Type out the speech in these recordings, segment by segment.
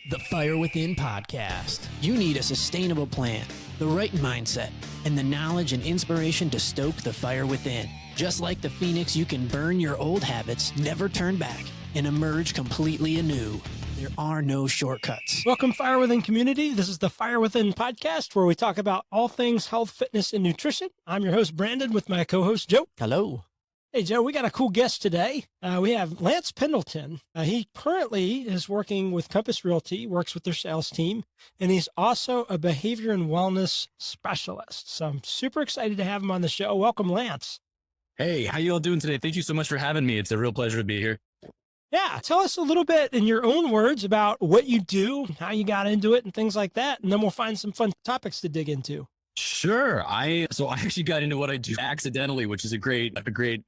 The Fire Within podcast. You need a sustainable plan, the right mindset, and the knowledge and inspiration to stoke the fire within. Just like the phoenix, you can burn your old habits, never turn back, and emerge completely anew. There are no shortcuts. Welcome, Fire Within community. This is the Fire Within podcast, where we talk about all things health, fitness, and nutrition. I'm your host, Brandon, with my co-host, Joe. Hello. Hey, Joe, we got a cool guest today. We have Lance Pendleton. He currently is working with Compass Realty, works with their sales team, and he's also a behavior and wellness specialist. So I'm super excited to have him on the show. Welcome, Lance. Hey, how you all doing today? Thank you so much for having me. It's a real pleasure to be here. Yeah, tell us a little bit in your own words about what you do, how you got into it, and things like that, and then we'll find some fun topics to dig into. Sure. I actually got into what I do accidentally, which is a great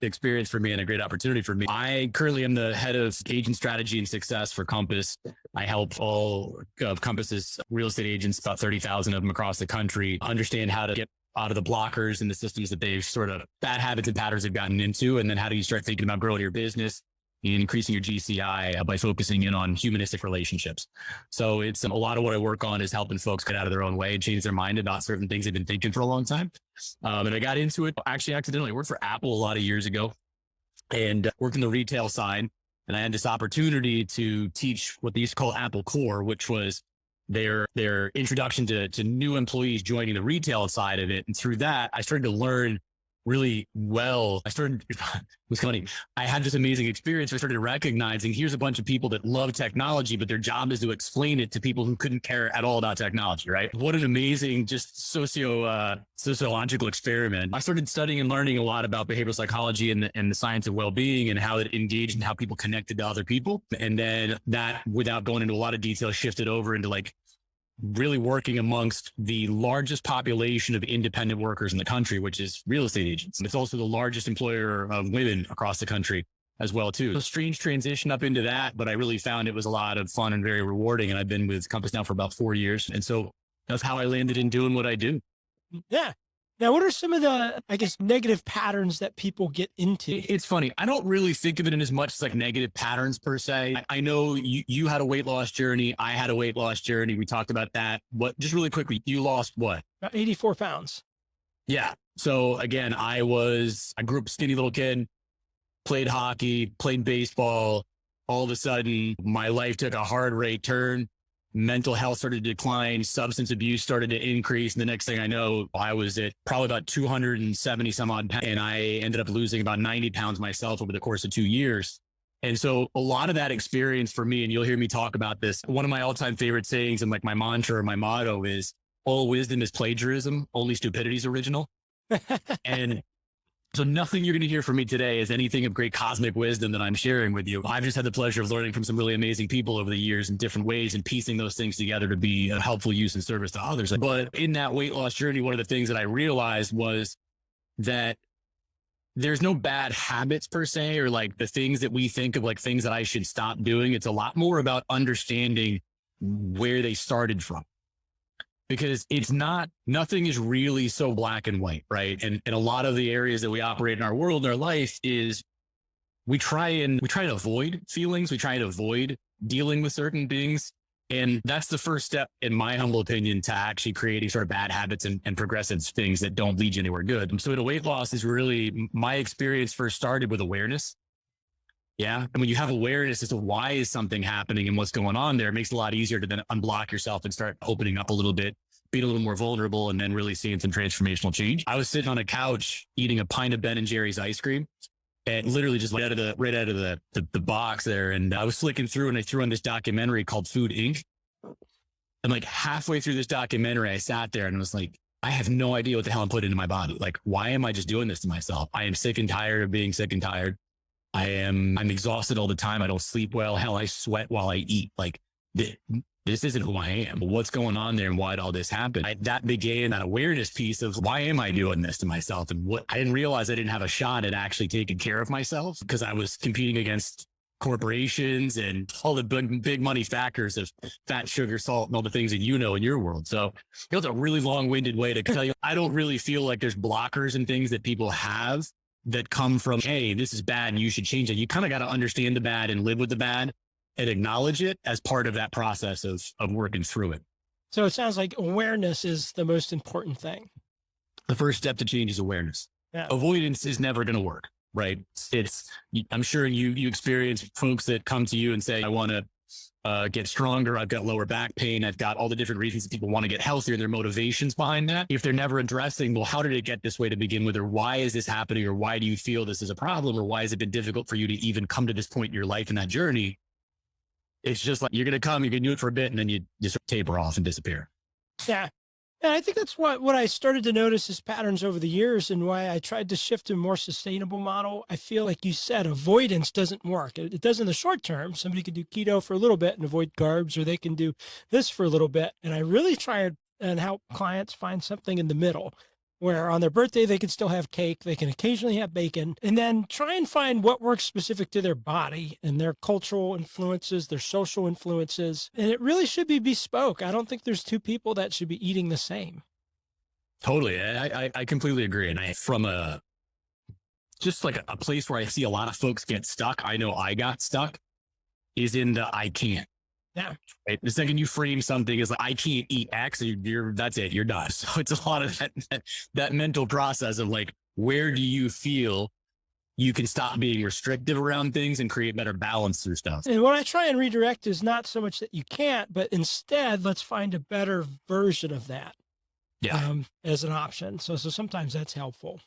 experience for me and a great opportunity for me. I currently am the head of agent strategy and success for Compass. I help all of Compass's real estate agents, about 30,000 of them across the country, understand how to get out of the blockers and the systems that they've sort of bad habits and patterns they've gotten into. And then how do you start thinking about growing your business and increasing your GCI by focusing in on humanistic relationships. So it's a lot of what I work on is helping folks get out of their own way and change their mind about certain things they've been thinking for a long time. And I got into it actually accidentally. I worked for Apple a lot of years ago and worked in the retail side. And I had this opportunity to teach what they used to call Apple Core, which was their introduction to new employees joining the retail side of it. And through that, I started to learn really well. It was funny. I had this amazing experience. I started recognizing here's a bunch of people that love technology, but their job is to explain it to people who couldn't care at all about technology, right? What an amazing, just sociological experiment. I started studying and learning a lot about behavioral psychology and the science of well-being and how it engaged and how people connected to other people. And then that, without going into a lot of detail, shifted over into really working amongst the largest population of independent workers in the country, which is real estate agents. And it's also the largest employer of women across the country as well, too. A strange transition up into that, but I really found it was a lot of fun and very rewarding. And I've been with Compass now for about 4 years. And so that's how I landed in doing what I do. Yeah. Now, what are some of the, negative patterns that people get into? It's funny. I don't really think of it in as much as negative patterns per se. I know you had a weight loss journey. I had a weight loss journey. We talked about that. Just really quickly, you lost what? About 84 pounds. Yeah. So again, I grew up a skinny little kid, played hockey, played baseball. All of a sudden, my life took a hard right turn. Mental health started to decline, substance abuse started to increase. And the next thing I know, I was at probably about 270 some odd pounds, and I ended up losing about 90 pounds myself over the course of 2 years. And so a lot of that experience for me, and you'll hear me talk about this, one of my all-time favorite sayings and my mantra or my motto is, all wisdom is plagiarism, only stupidity is original. And so nothing you're going to hear from me today is anything of great cosmic wisdom that I'm sharing with you. I've just had the pleasure of learning from some really amazing people over the years in different ways and piecing those things together to be a helpful use and service to others. But in that weight loss journey, one of the things that I realized was that there's no bad habits per se, or the things that we think of things that I should stop doing. It's a lot more about understanding where they started from. Because nothing is really so black and white, right? And a lot of the areas that we operate in our world, in our life, is we try to avoid feelings. We try to avoid dealing with certain things. And that's the first step, in my humble opinion, to actually creating sort of bad habits and progressive things that don't lead you anywhere good. So the weight loss is really, my experience first started with awareness. Yeah. And when you have awareness as to why is something happening and what's going on there, it makes it a lot easier to then unblock yourself and start opening up a little bit, being a little more vulnerable, and then really seeing some transformational change. I was sitting on a couch eating a pint of Ben and Jerry's ice cream, and literally just right out of the box there. And I was flicking through and I threw on this documentary called Food Inc. And halfway through this documentary, I sat there and was like, I have no idea what the hell I'm putting into my body. Why am I just doing this to myself? I am sick and tired of being sick and tired. I'm exhausted all the time. I don't sleep well. Hell, I sweat while I eat. This isn't who I am. What's going on there and why did all this happen? That began that awareness piece of why am I doing this to myself? And I didn't realize I didn't have a shot at actually taking care of myself because I was competing against corporations and all the big money factors of fat, sugar, salt, and all the things that you know in your world. So it was a really long-winded way to tell you, I don't really feel like there's blockers and things that people have that come from, hey, this is bad and you should change it. You kind of got to understand the bad and live with the bad and acknowledge it as part of that process of working through it. So it sounds like awareness is the most important thing. The first step to change is awareness. Yeah. Avoidance is never going to work, right? I'm sure you experience folks that come to you and say, I want to get stronger. I've got lower back pain. I've got all the different reasons that people want to get healthier, their motivations behind that. If they're never addressing, well, how did it get this way to begin with? Or why is this happening? Or why do you feel this is a problem? Or why has it been difficult for you to even come to this point in your life and that journey? It's just like, you're going to come, you can do it for a bit, and then you just taper off and disappear. Yeah. And I think that's what I started to notice as patterns over the years, and why I tried to shift to a more sustainable model. I feel like you said, avoidance doesn't work. It does in the short term. Somebody could do keto for a little bit and avoid carbs, or they can do this for a little bit. And I really try and help clients find something in the middle, where on their birthday, they can still have cake. They can occasionally have bacon, and then try and find what works specific to their body and their cultural influences, their social influences. And it really should be bespoke. I don't think there's two people that should be eating the same. Totally. I completely agree. And from just like a place where I see a lot of folks get stuck, I know I got stuck, is in the I can't. Yeah. Right? The second you frame something as like, I can't eat X, that's it, you're done. So it's a lot of that mental process of like, where do you feel you can stop being restrictive around things and create better balance through stuff? And what I try and redirect is not so much that you can't, but instead, let's find a better version of that. Yeah. As an option. So sometimes that's helpful.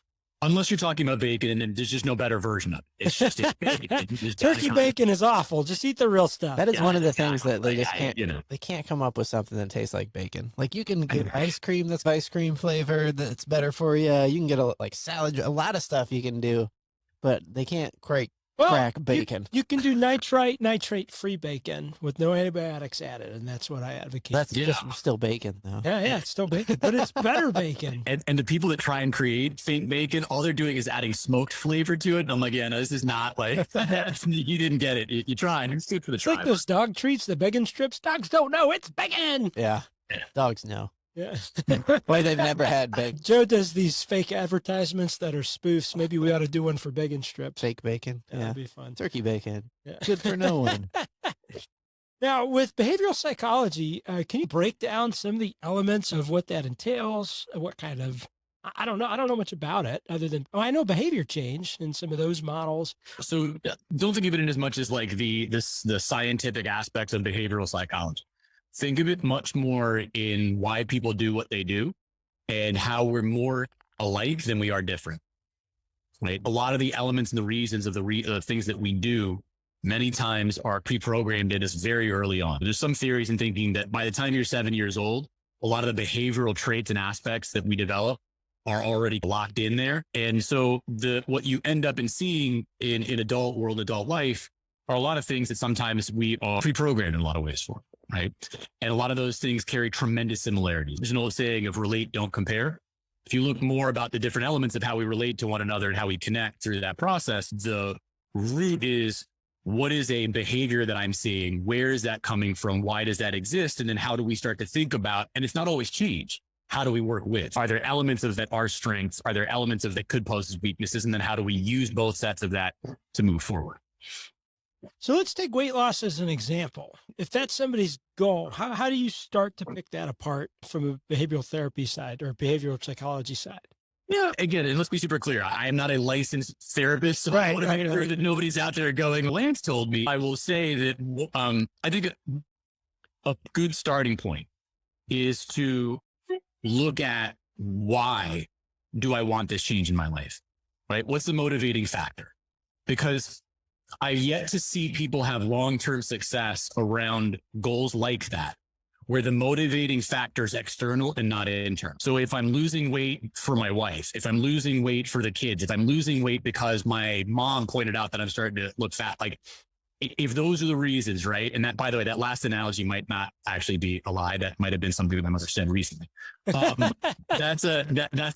Unless you're talking about bacon, and there's just no better version of it. It's just bacon. Turkey bacon is awful. Just eat the real stuff. That is one of the things that they just can't, you know, they can't come up with something that tastes like bacon. Like, you can get ice cream that's ice cream flavored that's better for you. You can get like salad, a lot of stuff you can do, but they can't crack bacon. You can do nitrate-free bacon with no antibiotics added, and that's what I advocate. That's just still bacon, though. Yeah, it's still bacon, but it's better bacon. And the people that try and create fake bacon, all they're doing is adding smoked flavor to it. And I'm like, yeah, no, this is not like, you didn't get it. You tried. It's good for the It's like those dog treats, the bacon strips. Dogs don't know it's bacon. Yeah. Dogs know. Yeah. Why they've never had bacon. Joe does these fake advertisements that are spoofs. Maybe we ought to do one for bacon strips. Fake bacon. Yeah. That'd be fun. Turkey bacon. Yeah. Good for no one. Now, with behavioral psychology, can you break down some of the elements of what that entails? What kind of, I don't know much about it other than, I know behavior change in some of those models. So don't think of it in as much as like the scientific aspects of behavioral psychology. Think of it much more in why people do what they do and how we're more alike than we are different. Right? A lot of the elements and the reasons of the things that we do many times are pre-programmed in us very early on. There's some theories in thinking that by the time you're 7 years old, a lot of the behavioral traits and aspects that we develop are already locked in there. And so what you end up seeing in adult world, adult life, are a lot of things that sometimes we are pre-programmed in a lot of ways for. Right. And a lot of those things carry tremendous similarities. There's an old saying of relate, don't compare. If you look more about the different elements of how we relate to one another and how we connect through that process, the root is, what is a behavior that I'm seeing? Where is that coming from? Why does that exist? And then how do we start to think about, and it's not always change. How do we work with? Are there elements of that are strengths? Are there elements of that could pose as weaknesses? And then how do we use both sets of that to move forward? So let's take weight loss as an example. If that's somebody's goal, how do you start to pick that apart from a behavioral therapy side or behavioral psychology side? Yeah, again, and let's be super clear. I am not a licensed therapist, so I want to make sure that nobody's out there going, Lance told me. I will say that I think a good starting point is to look at, why do I want this change in my life, right? What's the motivating factor? Because I've yet to see people have long-term success around goals like that, where the motivating factor is external and not internal. So if I'm losing weight for my wife, if I'm losing weight for the kids, if I'm losing weight because my mom pointed out that I'm starting to look fat, like if those are the reasons, right? And that, by the way, that last analogy might not actually be a lie. That might have been something that my mother said recently. That's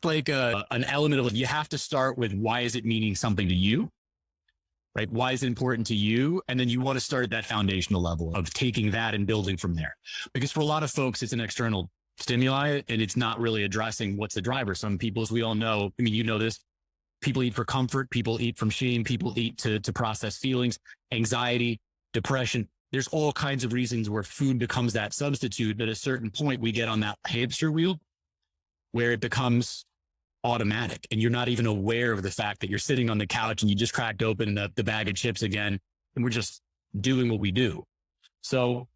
like an element of, you have to start with, why is it meaning something to you? Right? Why is it important to you? And then you want to start at that foundational level of taking that and building from there. Because for a lot of folks, it's an external stimuli and it's not really addressing what's the driver. Some people, as we all know, I mean, you know this, people eat for comfort, people eat from shame, people eat to process feelings, anxiety, depression. there's all kinds of reasons where food becomes that substitute. But at a certain point, we get on that hamster wheel where it becomes automatic and you're not even aware of the fact that you're sitting on the couch and you just cracked open the bag of chips again. And we're just doing what we do. So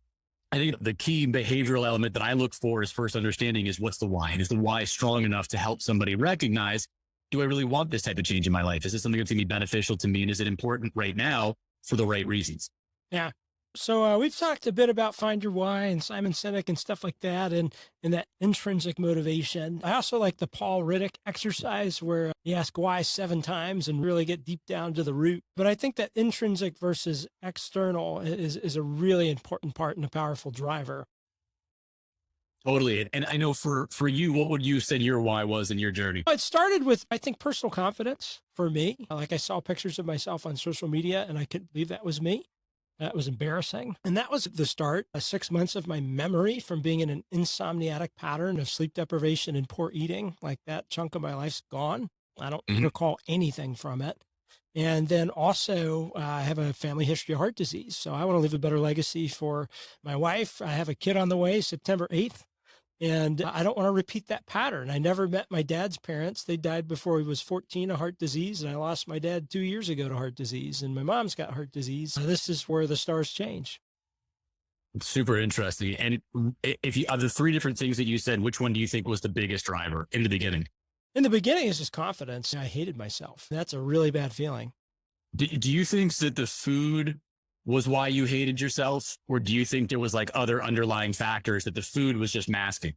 I think the key behavioral element that I look for is first understanding is what's the why? And is the why strong enough to help somebody recognize, do I really want this type of change in my life? Is this something that's going to be beneficial to me? And is it important right now for the right reasons? Yeah. So we've talked a bit about Find Your Why and Simon Sinek and stuff like that, and that intrinsic motivation. I also like the Paul Riddick exercise where you ask why 7 times and really get deep down to the root. But I think that intrinsic versus external is a really important part and a powerful driver. Totally. And I know for you, what would you say your why was in your journey? It started with, I think, personal confidence for me. Like I saw pictures of myself on social media and I couldn't believe that was me. That was embarrassing. And that was the start, 6 months of my memory from being in an insomniatic pattern of sleep deprivation and poor eating. Like that chunk of my life's gone. I don't recall anything from it. And then also I have a family history of heart disease. So I want to leave a better legacy for my wife. I have a kid on the way, September 8th. And I don't want to repeat that pattern. I never met my dad's parents. They died before he was 14 of heart disease. And I lost my dad 2 years ago to heart disease. And my mom's got heart disease. This is where the stars change. It's super interesting. And if you of the 3 different things that you said, which one do you think was the biggest driver in the beginning? In the beginning, it's just confidence. I hated myself. That's a really bad feeling. Do you think that the food was why you hated yourself? Or do you think there was like other underlying factors that the food was just masking?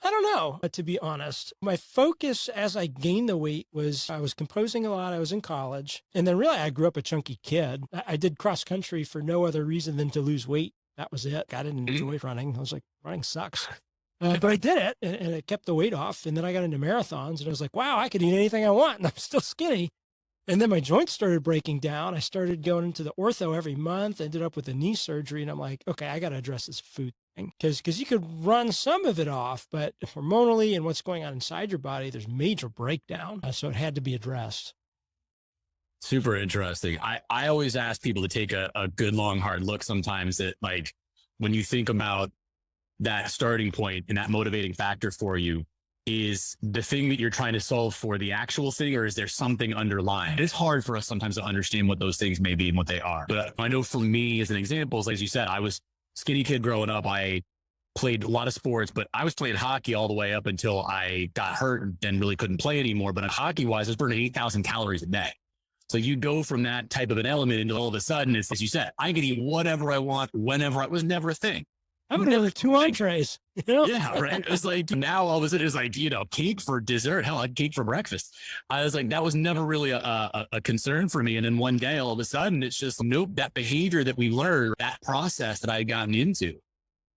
I don't know, to be honest. My focus as I gained the weight was I was composing a lot. I was in college. And then really, I grew up a chunky kid. I did cross country for no other reason than to lose weight. That was it. I didn't enjoy running. I was like, running sucks. But I did it and it kept the weight off. And then I got into marathons and I was like, wow, I could eat anything I want. And I'm still skinny. And then my joints started breaking down. I started going into the ortho every month, ended up with a knee surgery. And I'm like, okay, I got to address this food thing. Because you could run some of it off, but hormonally and what's going on inside your body, there's major breakdown. So it had to be addressed. Super interesting. I always ask people to take a good, long, hard look sometimes at like, when you think about that starting point and that motivating factor for you, is the thing that you're trying to solve for the actual thing, or is there something underlying? It's hard for us sometimes to understand what those things may be and what they are. But I know for me, as an example, as you said, I was a skinny kid growing up. I played a lot of sports, but I was playing hockey all the way up until I got hurt and then really couldn't play anymore. But hockey-wise, I was burning 8,000 calories a day. So you go from that type of an element into all of a sudden, it's, as you said, I can eat whatever I want, whenever. It was never a thing. I'm going to have 2 entrees. You know? Yeah, right. It's like now all of a sudden it's like, cake for dessert. Hell, I had cake for breakfast. I was like, that was never really a concern for me. And then one day, all of a sudden, it's just, nope, that behavior that we learned, that process that I had gotten into,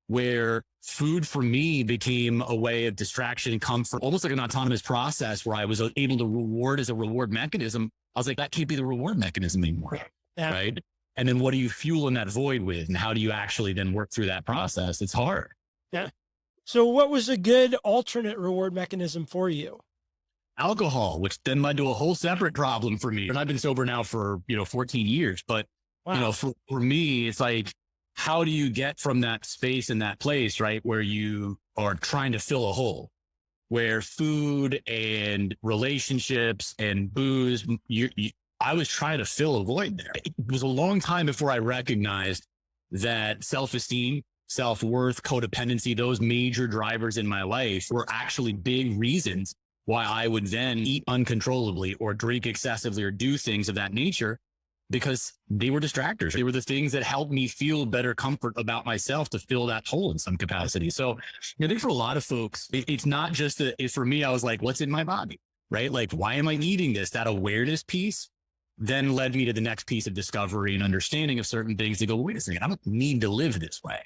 where food for me became a way of distraction and comfort, almost like an autonomous process where I was able to reward as a reward mechanism. I was like, that can't be the reward mechanism anymore. Yeah. Right. And then what do you fuel in that void with? And how do you actually then work through that process? It's hard. Yeah. So what was a good alternate reward mechanism for you? Alcohol, which then led to a whole separate problem for me. And I've been sober now for, 14 years. But, wow. For me, it's like, how do you get from that space and that place, right, where you are trying to fill a hole, where food and relationships and booze, I was trying to fill a void there. It was a long time before I recognized that self-esteem, self-worth, codependency, those major drivers in my life were actually big reasons why I would then eat uncontrollably or drink excessively or do things of that nature, because they were distractors. They were the things that helped me feel better comfort about myself to fill that hole in some capacity. So I think for a lot of folks, it's not just for me, I was like, what's in my body, right? Like, why am I eating this? That awareness piece then led me to the next piece of discovery and understanding of certain things to go, wait a second, I don't need to live this way.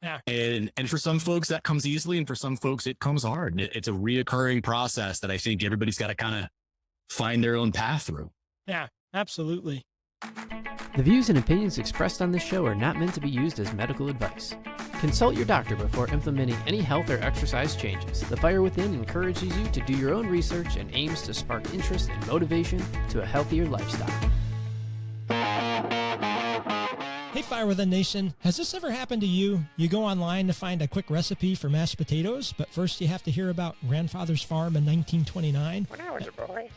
Yeah. And for some folks that comes easily, and for some folks it comes hard. It's a reoccurring process that I think everybody's got to kind of find their own path through. Yeah, absolutely. The views and opinions expressed on this show are not meant to be used as medical advice. Consult your doctor before implementing any health or exercise changes. The Fire Within encourages you to do your own research and aims to spark interest and motivation to a healthier lifestyle. Hey, Fire Within Nation. Has this ever happened to you? You go online to find a quick recipe for mashed potatoes, but first you have to hear about grandfather's farm in 1929. When I was a boy.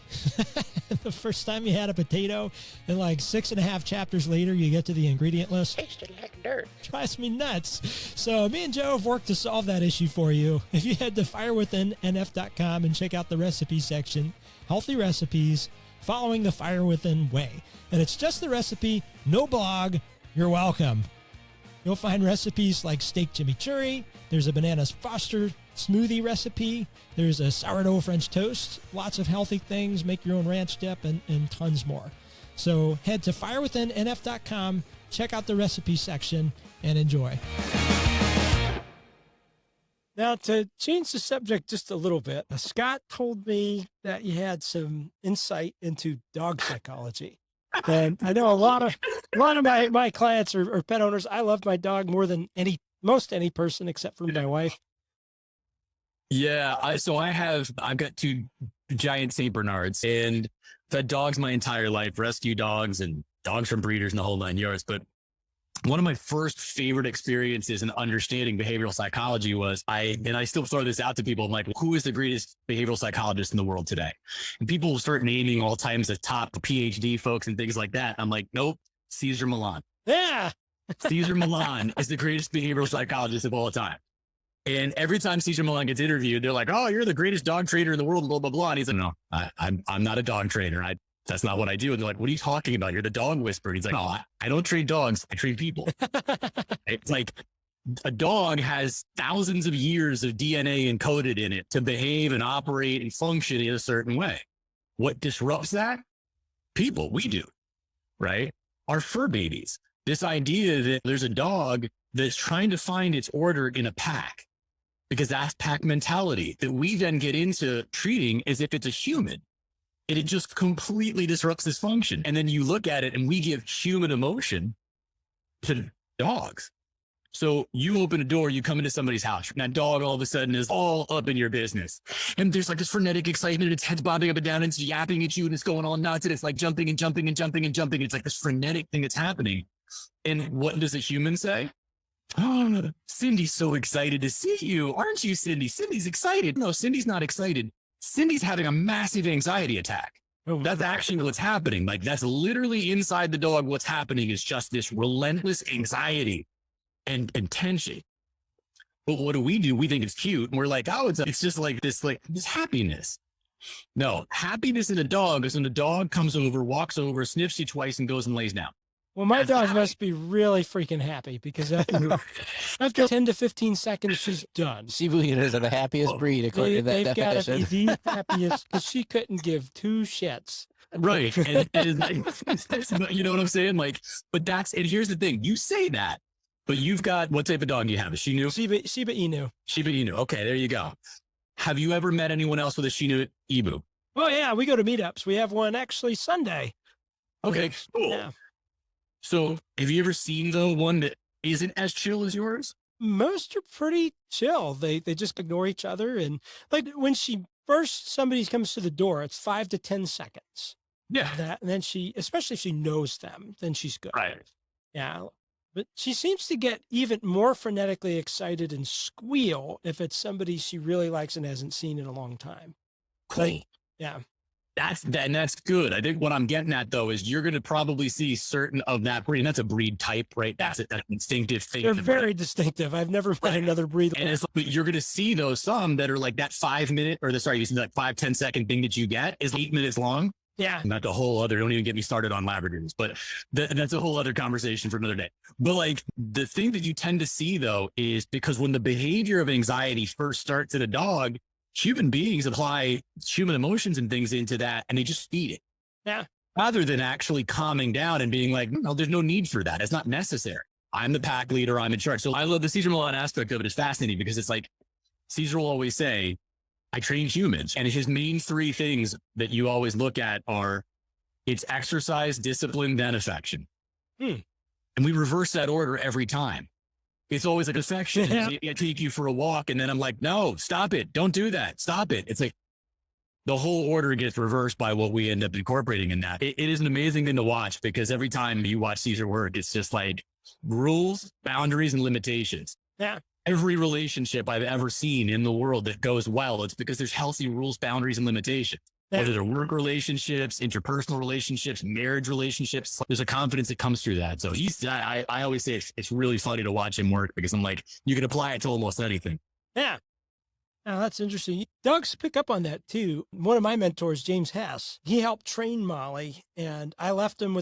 The first time you had a potato, and like 6.5 chapters later, you get to the ingredient list. Tasted like dirt. Drives me nuts. So me and Joe have worked to solve that issue for you. If you head to firewithinnf.com and check out the recipe section, healthy recipes, following the Fire Within way. And it's just the recipe, no blog. You're welcome. You'll find recipes like steak chimichurri. There's a bananas Foster smoothie recipe. There's a sourdough French toast. Lots of healthy things. Make your own ranch dip and tons more. So head to firewithinnf.com, check out the recipe section, and enjoy. Now, to change the subject just a little bit, Scott told me that you had some insight into dog psychology. And I know a lot of my clients are pet owners. I love my dog more than most any person except for my wife. Yeah. I've got 2 giant St. Bernards, and I've had dogs my entire life, rescue dogs and dogs from breeders and the whole 9 yards. But one of my first favorite experiences in understanding behavioral psychology was I still throw this out to people. I'm like, who is the greatest behavioral psychologist in the world today? And people will start naming all times the top PhD folks and things like that. I'm like, nope, Cesar Millan. Yeah. Cesar Millan is the greatest behavioral psychologist of all time. And every time Cesar Millan gets interviewed, they're like, oh, you're the greatest dog trainer in the world, blah, blah, blah. And he's like, no, I'm not a dog trainer. That's not what I do. And they're like, what are you talking about? You're the dog whisperer. And he's like, no, I don't train dogs. I train people. It's like a dog has thousands of years of DNA encoded in it to behave and operate and function in a certain way. What disrupts that? People, we do, right? Our fur babies. This idea that there's a dog that's trying to find its order in a pack, because that's pack mentality that we then get into treating as if it's a human. And it just completely disrupts this function. And then you look at it and we give human emotion to dogs. So you open a door, you come into somebody's house, and that dog all of a sudden is all up in your business. And there's like this frenetic excitement, and its head's bobbing up and down, and it's yapping at you, and it's going all nuts, and it's like jumping and jumping and jumping and jumping. It's like this frenetic thing that's happening. And what does a human say? Oh, Cindy's so excited to see you. Aren't you, Cindy? Cindy's excited. No, Cindy's not excited. Cindy's having a massive anxiety attack. That's actually what's happening. Like, that's literally inside the dog. What's happening is just this relentless anxiety and tension. But what do? We think it's cute. And we're like, oh, it's just like this happiness. No, happiness in a dog is when the dog comes over, walks over, sniffs you twice, and goes and lays down. Well, my dog must be really freaking happy, because after 10 to 15 seconds, she's done. Shiba Inus are the happiest breed, according to that definition. They've got to be the happiest, because she couldn't give 2 shits. Right. And like, you know what I'm saying? Like, but and here's the thing. You say that, but you've got, what type of dog do you have? A Shih Tzu? Shiba Inu. Shiba Inu. Okay, there you go. Have you ever met anyone else with a Shih Tzu? Oh, yeah, we go to meetups. We have one actually Sunday. Okay, cool. Yeah. So have you ever seen the one that isn't as chill as yours? Most are pretty chill. They just ignore each other. And like when somebody comes to the door, it's 5 to 10 seconds. Yeah. And then especially if she knows them, then she's good. Right. Yeah. But she seems to get even more frenetically excited and squeal if it's somebody she really likes and hasn't seen in a long time. Cool. Yeah. That's good. I think what I'm getting at, though, is you're going to probably see certain of that breed. And that's a breed type, right? That's that instinctive thing. They're very distinctive. I've never met another breed. And but you're going to see those some that are like that 5 minute, or you see like 5-10 second thing that you get is 8 minutes long. Yeah. Not the whole other, don't even get me started on Labradors, but that's a whole other conversation for another day. But like the thing that you tend to see, though, is because when the behavior of anxiety first starts in a dog, human beings apply human emotions and things into that, and they just feed it. Yeah. Rather than actually calming down and being like, no, there's no need for that. It's not necessary. I'm the pack leader. I'm in charge. So I love the Cesar Millan aspect of it. It's fascinating because it's like Cesar will always say, I train humans. And his main 3 things that you always look at are it's exercise, discipline, then affection. And we reverse that order every time. It's always like affection. Yeah. I take you for a walk, and then I'm like, no, stop it. Don't do that. Stop it. It's like the whole order gets reversed by what we end up incorporating in that. It is an amazing thing to watch, because every time you watch Cesar work, it's just like rules, boundaries, and limitations. Yeah. Every relationship I've ever seen in the world that goes well, it's because there's healthy rules, boundaries, and limitations. Yeah. Whether they're work relationships, interpersonal relationships, marriage relationships, there's a confidence that comes through that. So I always say it's really funny to watch him work because I'm like, you can apply it to almost anything. Yeah. Now that's interesting. Doug's pick up on that too. One of my mentors, James Hess, he helped train Molly, and I left him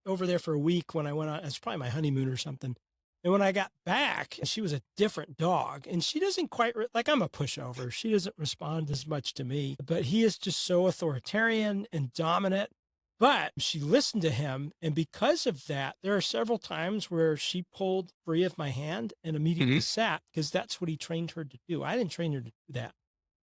over there for a week when I went on. It's probably my honeymoon or something. And when I got back, she was a different dog, and she doesn't quite like I'm a pushover. She doesn't respond as much to me, but he is just so authoritarian and dominant. But she listened to him, and because of that, there are several times where she pulled free of my hand and immediately sat, because that's what he trained her to do. I didn't train her to do that.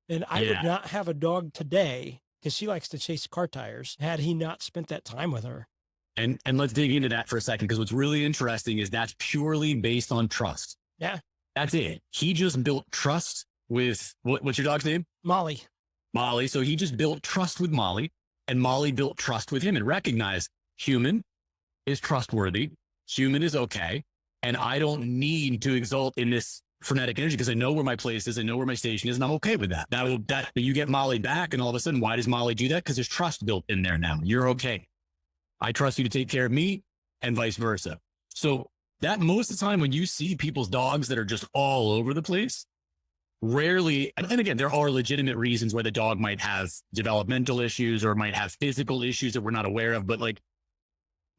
And I would not have a dog today, because she likes to chase car tires, had he not spent that time with her. And let's dig into that for a second, because what's really interesting is that's purely based on trust. Yeah. That's it. He just built trust with, what's your dog's name? Molly. Molly. So he just built trust with Molly, and Molly built trust with him and recognized human is trustworthy. Human is okay. And I don't need to exalt in this frenetic energy because I know where my place is. I know where my station is, and I'm okay with that. But you get Molly back, and all of a sudden, why does Molly do that? Because there's trust built in there now. You're okay. I trust you to take care of me, and vice versa. So that most of the time when you see people's dogs that are just all over the place, rarely, and again, there are legitimate reasons why the dog might have developmental issues or might have physical issues that we're not aware of. But like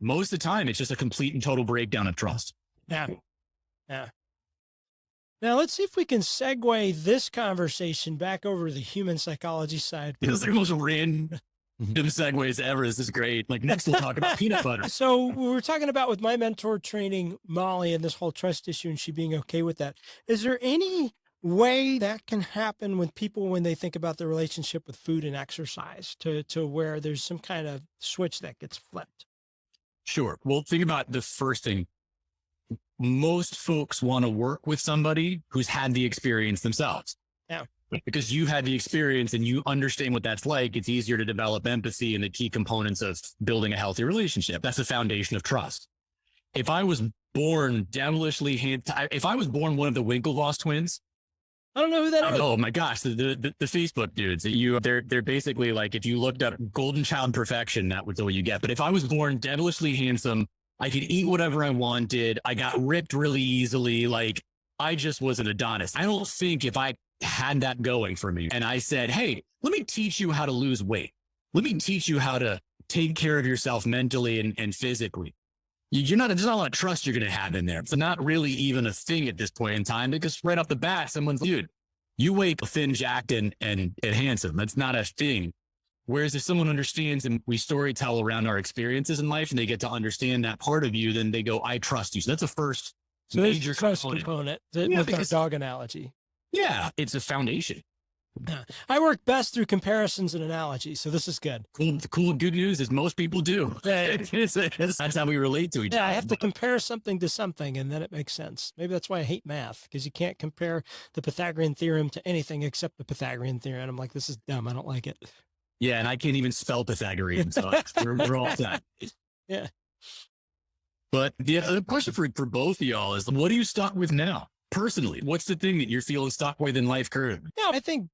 most of the time, it's just a complete and total breakdown of trust. Yeah. Yeah. Now let's see if we can segue this conversation back over to the human psychology side. It's like the most random segues ever. This is great. Like next we'll talk about peanut butter. So we were talking about with my mentor training Molly and this whole trust issue and she being okay with that. Is there any way that can happen with people when they think about their relationship with food and exercise to where there's some kind of switch that gets flipped? Sure. Well, think about the first thing. Most folks want to work with somebody who's had the experience themselves. Yeah. Because you've had the experience and you understand what that's like, it's easier to develop empathy and the key components of building a healthy relationship. That's the foundation of trust. If I was born if I was born one of the Winklevoss twins, I don't know who that is. Oh my gosh, the Facebook dudes they're basically like, if you looked up golden child perfection, that was all you get. But if I was born devilishly handsome, I could eat whatever I wanted. I got ripped really easily. Like I just was an Adonis. I don't think if I had that going for me and I said, hey, let me teach you how to lose weight. Let me teach you how to take care of yourself mentally and physically. There's not a lot of trust you're going to have in there. It's not really even a thing at this point in time because right off the bat, someone's, dude, you wake thin, jacked, and handsome. That's not a thing. Whereas if someone understands and we storytell around our experiences in life and they get to understand that part of you, then they go, I trust you. So that's a first major trust component with our dog analogy. Yeah, it's a foundation. I work best through comparisons and analogies, so this is good. The cool good news is most people do. That's how we relate to each other. Yeah, I have to compare something to something, and then it makes sense. Maybe that's why I hate math, because you can't compare the Pythagorean theorem to anything except the Pythagorean theorem. I'm like, this is dumb. I don't like it. Yeah, and I can't even spell Pythagorean, so we're all set. Yeah. But the other question for both of y'all is, what are you stuck with now? Personally, what's the thing that you're feeling stuck with in life currently? Yeah, I think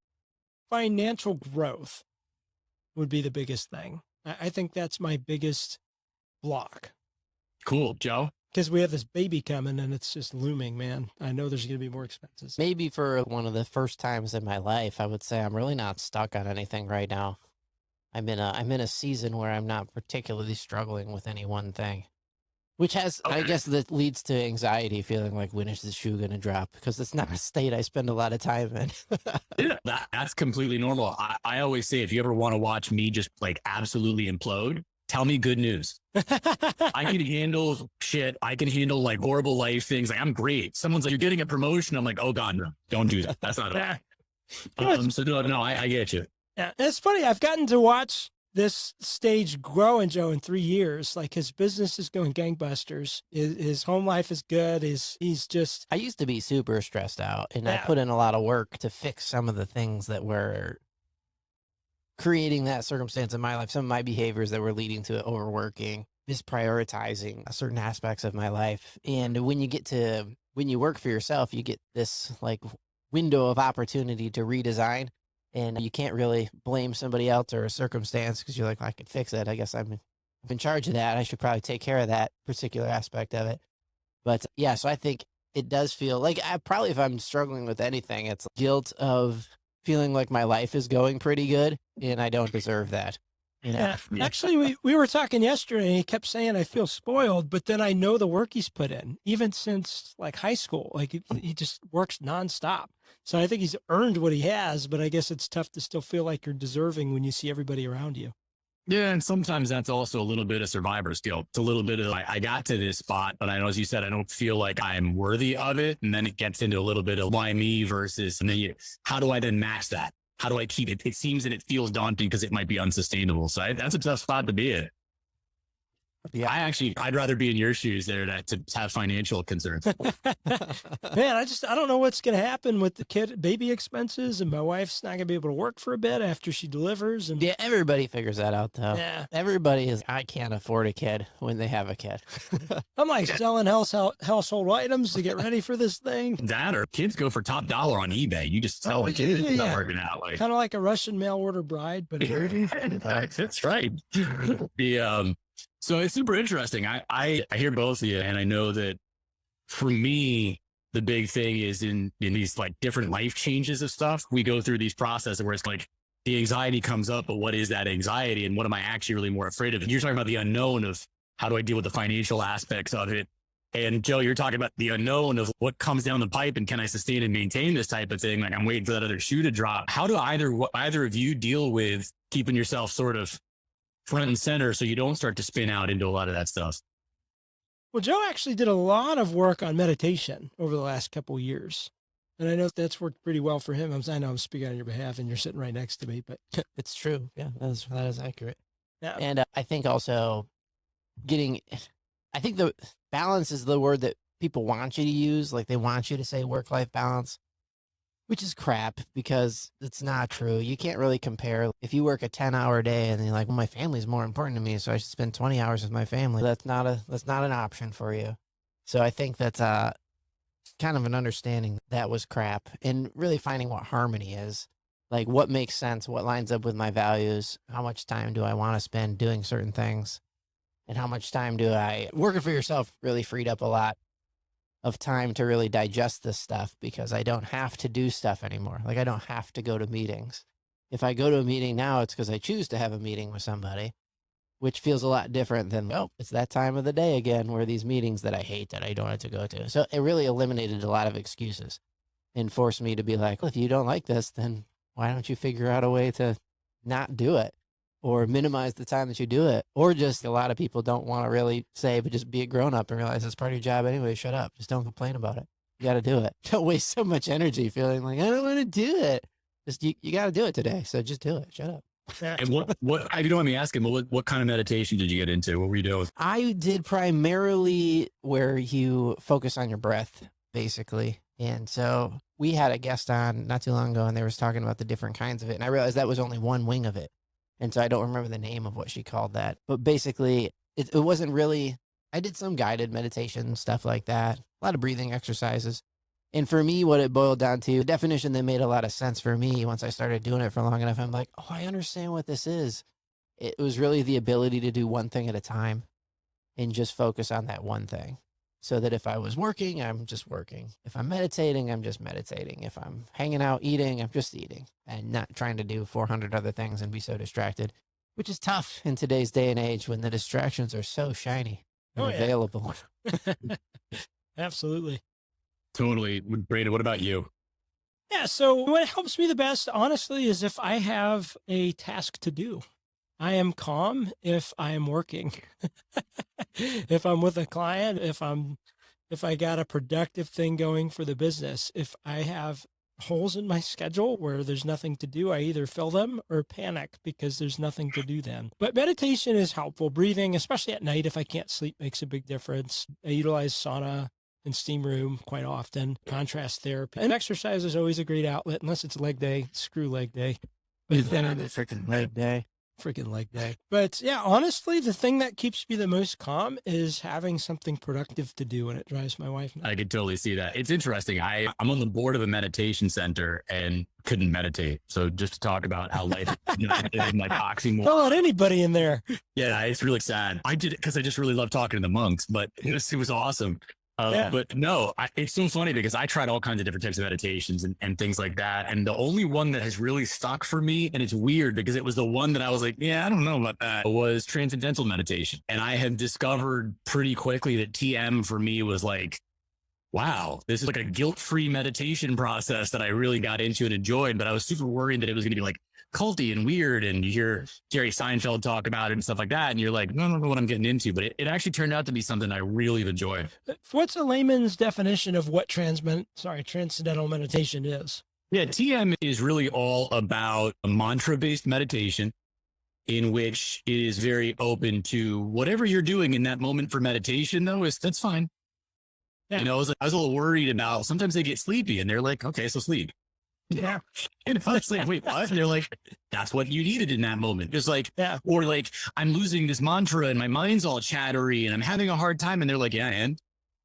financial growth would be the biggest thing. I think that's my biggest block. Cool. Joe? Because we have this baby coming and it's just looming, man. I know there's going to be more expenses. Maybe for one of the first times in my life, I would say I'm really not stuck on anything right now. I'm in a season where I'm not particularly struggling with any one thing. Which has, I guess, that leads to anxiety, feeling like, when is the shoe going to drop? Because it's not a state I spend a lot of time in. Yeah, that's completely normal. I always say, if you ever want to watch me just like absolutely implode, tell me good news. I can handle shit. I can handle like horrible life things. Like I'm great. Someone's like, you're getting a promotion. I'm like, oh God, no, don't do that. That's not it. So no, I get you. Yeah, it's funny. I've gotten to watch this stage grow in Joe in 3 years. Like his business is going gangbusters. His home life is good. He's just. I used to be super stressed out, and I put in a lot of work to fix some of the things that were creating that circumstance in my life. Some of my behaviors that were leading to overworking. misprioritizing certain aspects of my life. And when you work for yourself, you get this like window of opportunity to redesign, and you can't really blame somebody else or a circumstance because you're like, well, I could fix it. I guess I'm in charge of that. I should probably take care of that particular aspect of it. But yeah, so I think it does feel like if I'm struggling with anything, it's guilt of feeling like my life is going pretty good and I don't deserve that. You know? Yeah. Actually, we were talking yesterday and he kept saying, I feel spoiled, but then I know the work he's put in, even since like high school. Like he just works nonstop. So I think he's earned what he has, but I guess it's tough to still feel like you're deserving when you see everybody around you. Yeah, and sometimes that's also a little bit of survivor's guilt. It's a little bit of I got to this spot, but I know, as you said, I don't feel like I'm worthy of it. And then it gets into a little bit of why me versus, and then how do I then match that? How do I keep it? It seems that it feels daunting because it might be unsustainable. So that's a tough spot to be in. Yeah, I'd rather be in your shoes there to have financial concerns. Man, I don't know what's going to happen with the baby expenses, and my wife's not going to be able to work for a bit after she delivers. And yeah, everybody figures that out though. Yeah. I can't afford a kid when they have a kid. I'm like selling household items to get ready for this thing. That or kids go for top dollar on eBay. You just sell a kid. It's not working out. Like kind of like a Russian mail order bride, but that's right. So it's super interesting. I hear both of you, and I know that for me, the big thing is in these like different life changes of stuff, we go through these processes where it's like the anxiety comes up, but what is that anxiety and what am I actually really more afraid of? And you're talking about the unknown of how do I deal with the financial aspects of it? And Joe, you're talking about the unknown of what comes down the pipe and can I sustain and maintain this type of thing? Like I'm waiting for that other shoe to drop. How do either of you deal with keeping yourself sort of front and center so you don't start to spin out into a lot of that stuff? Well, Joe actually did a lot of work on meditation over the last couple of years. And I know that's worked pretty well for him. I know I'm speaking on your behalf and you're sitting right next to me, but it's true. Yeah, that is accurate. Yeah. And I think also I think the balance is the word that people want you to use. Like they want you to say work-life balance, which is crap because it's not true. You can't really compare. If you work a 10-hour day and you're like, well, my family's more important to me, so I should spend 20 hours with my family. That's not an option for you. So I think that's kind of an understanding that was crap and really finding what harmony is. Like what makes sense, what lines up with my values, how much time do I want to spend doing certain things, and how much time working for yourself really freed up a lot of time to really digest this stuff because I don't have to do stuff anymore. Like I don't have to go to meetings. If I go to a meeting now, it's because I choose to have a meeting with somebody, which feels a lot different than, it's that time of the day again where these meetings that I hate that I don't have to go to. So it really eliminated a lot of excuses and forced me to be like, well, if you don't like this, then why don't you figure out a way to not do it or minimize the time that you do it? Or just a lot of people don't want to really say, but just be a grown up and realize it's part of your job anyway. Shut up. Just don't complain about it. You got to do it. Don't waste so much energy feeling like, I don't want to do it. Just, you got to do it today. So just do it. Shut up. And what, if you don't mind me asking, what kind of meditation did you get into? What were you doing? I did primarily where you focus on your breath, basically. And so we had a guest on not too long ago and they was talking about the different kinds of it. And I realized that was only one wing of it. And so I don't remember the name of what she called that. But basically, it wasn't really, I did some guided meditation, stuff like that, a lot of breathing exercises. And for me, what it boiled down to, the definition that made a lot of sense for me once I started doing it for long enough, I'm like, oh, I understand what this is. It was really the ability to do one thing at a time and just focus on that one thing. So that if I was working, I'm just working. If I'm meditating, I'm just meditating. If I'm hanging out, eating, I'm just eating and not trying to do 400 other things and be so distracted, which is tough in today's day and age when the distractions are so shiny and available. Absolutely. Totally. Brandon, what about you? Yeah. So what helps me the best, honestly, is if I have a task to do. I am calm if I am working. If I'm with a client, if I got a productive thing going for the business, if I have holes in my schedule where there's nothing to do, I either fill them or panic because there's nothing to do then. But meditation is helpful. Breathing, especially at night, if I can't sleep, makes a big difference. I utilize sauna and steam room quite often, contrast therapy. And exercise is always a great outlet, unless it's leg day. Screw leg day. But then it's freaking leg day. freaking leg day. But yeah, honestly, the thing that keeps me the most calm is having something productive to do, and it drives my wife nuts. I could totally see that. It's interesting. I'm on the board of a meditation center and couldn't meditate. So just to talk about how life is like oxymoron. Don't let anybody in there. Yeah, it's really sad. I did it because I just really love talking to the monks, but it was awesome. But no, it's so funny because I tried all kinds of different types of meditations and things like that. And the only one that has really stuck for me, and it's weird because it was the one that I was like, yeah, I don't know about that, was Transcendental Meditation. And I had discovered pretty quickly that TM for me was like, wow, this is like a guilt-free meditation process that I really got into and enjoyed. But I was super worried that it was going to be like culty and weird, and you hear Jerry Seinfeld talk about it and stuff like that, and you're like, no, I don't know what I'm getting into. But it actually turned out to be something I really enjoyed. What's a layman's definition of what transcendental meditation is? Yeah, TM is really all about a mantra-based meditation in which it is very open to whatever you're doing in that moment for meditation, though, that's I was a little worried about, sometimes they get sleepy and they're like, okay, so sleep. Yeah. And I was like, wait, what? And they're like, that's what you needed in that moment. Just like, or like, I'm losing this mantra and my mind's all chattery and I'm having a hard time. And they're like, yeah, and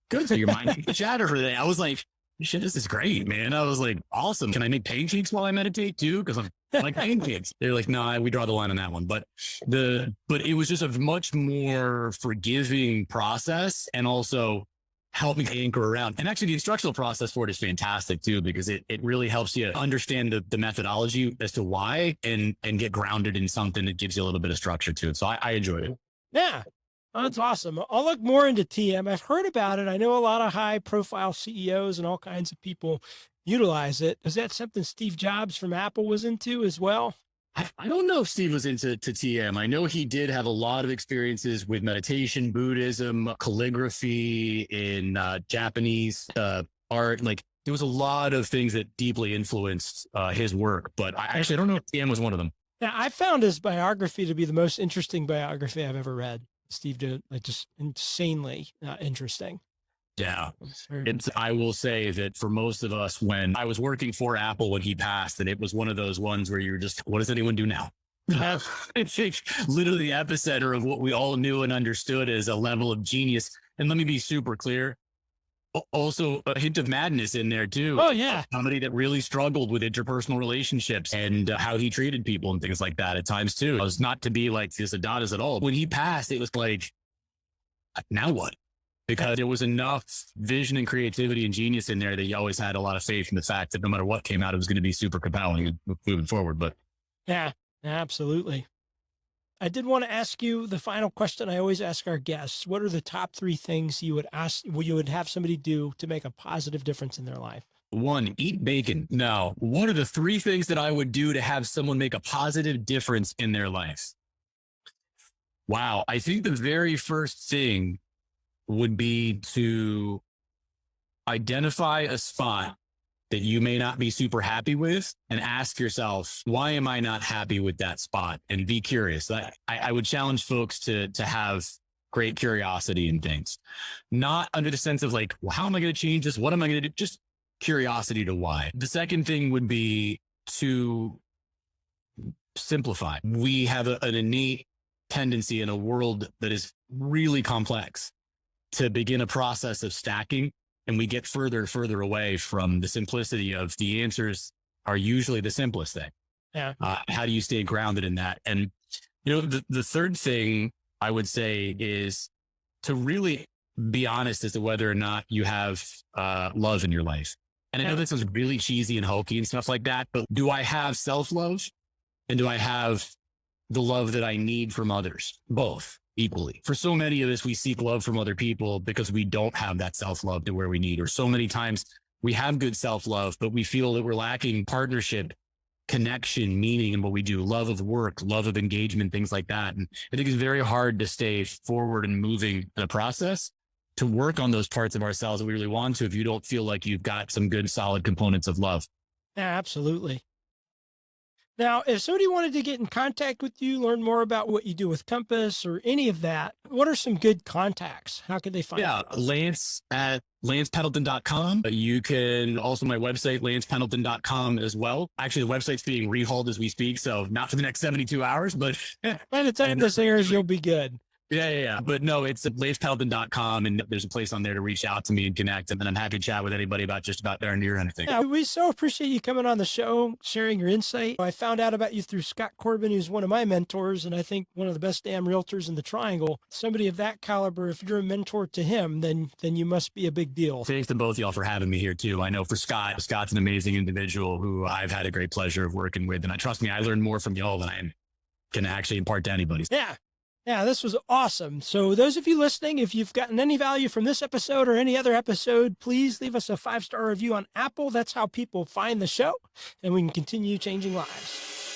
good. So your mind can chatter for the day. I was like, shit, this is great, man. I was like, awesome. Can I make pancakes while I meditate too? Because I'm like pancakes. They're like, no, we draw the line on that one. But it was just a much more forgiving process, and also help me anchor around. And actually the instructional process for it is fantastic too, because it really helps you understand the methodology as to why and get grounded in something that gives you a little bit of structure to it. So I enjoyed it. Yeah. Oh, that's awesome. I'll look more into TM. I've heard about it. I know a lot of high profile CEOs and all kinds of people utilize it. Is that something Steve Jobs from Apple was into as well? I don't know if Steve was into TM. I know he did have a lot of experiences with meditation, Buddhism, calligraphy, in Japanese art. Like there was a lot of things that deeply influenced his work, but I don't know if TM was one of them. Yeah, I found his biography to be the most interesting biography I've ever read. Steve did just insanely interesting. Yeah. I will say that for most of us, when I was working for Apple when he passed, that it was one of those ones where you're just, what does anyone do now? It's literally the epicenter of what we all knew and understood as a level of genius. And let me be super clear. Also a hint of madness in there too. Oh yeah. Somebody that really struggled with interpersonal relationships and how he treated people and things like that at times too. It was not to be like this Adonis at all. When he passed, it was like, now what? Because there was enough vision and creativity and genius in there that you always had a lot of faith in the fact that no matter what came out, it was going to be super compelling moving forward. But yeah, absolutely. I did want to ask you the final question I always ask our guests. What are the top 3 things you would have somebody do to make a positive difference in their life? 1, eat bacon. Now, what are the 3 things that I would do to have someone make a positive difference in their life? Wow. I think the very first thing would be to identify a spot that you may not be super happy with and ask yourself, why am I not happy with that spot? And be curious. I would challenge folks to have great curiosity in things, not under the sense of like, well, how am I going to change this? What am I going to do? Just curiosity to why. The second thing would be to simplify. We have an innate tendency in a world that is really complex to begin a process of stacking, and we get further and further away from the simplicity of the answers are usually the simplest thing. Yeah. How do you stay grounded in that? And, the third thing I would say is to really be honest as to whether or not you have love in your life. And I know this is really cheesy and hokey and stuff like that, but do I have self-love? And do I have the love that I need from others? Both. Equally. For so many of us, we seek love from other people because we don't have that self-love to where we need, or so many times we have good self-love, but we feel that we're lacking partnership, connection, meaning in what we do, love of work, love of engagement, things like that. And I think it's very hard to stay forward and moving in a process to work on those parts of ourselves that we really want to if you don't feel like you've got some good, solid components of love. Yeah, absolutely. Now, if somebody wanted to get in contact with you, learn more about what you do with Compass or any of that, what are some good contacts? How could they find you? Lance at lancependleton.com. You can also my website, lancependleton.com as well. Actually, the website's being rehauled as we speak, so not for the next 72 hours, but by the time this airs, you'll be good. Yeah. But no, it's at lancependleton.com, and there's a place on there to reach out to me and connect. And then I'm happy to chat with anybody about just about darn near anything. Yeah, we so appreciate you coming on the show, sharing your insight. I found out about you through Scott Corbin, who's one of my mentors, and I think one of the best damn realtors in the Triangle. Somebody of that caliber, if you're a mentor to him, then you must be a big deal. Thanks to both y'all for having me here too. I know for Scott's an amazing individual who I've had a great pleasure of working with. And trust me, I learned more from y'all than I can actually impart to anybody. Yeah, this was awesome. So those of you listening, if you've gotten any value from this episode or any other episode, please leave us a 5-star review on Apple. That's how people find the show, and we can continue changing lives.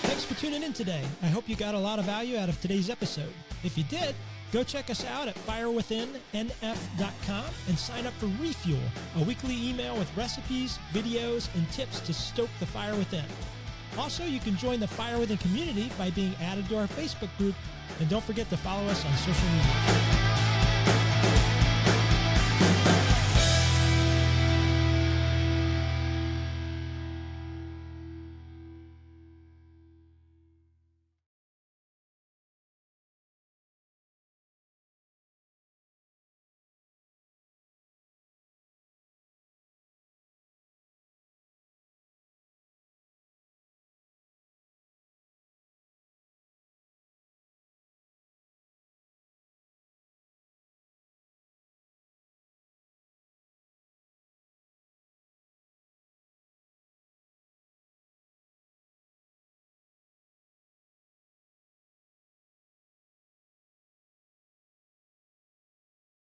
Thanks for tuning in today. I hope you got a lot of value out of today's episode. If you did, go check us out at firewithinnf.com and sign up for Refuel, a weekly email with recipes, videos, and tips to stoke the fire within. Also, you can join the Fire Within community by being added to our Facebook group. And don't forget to follow us on social media.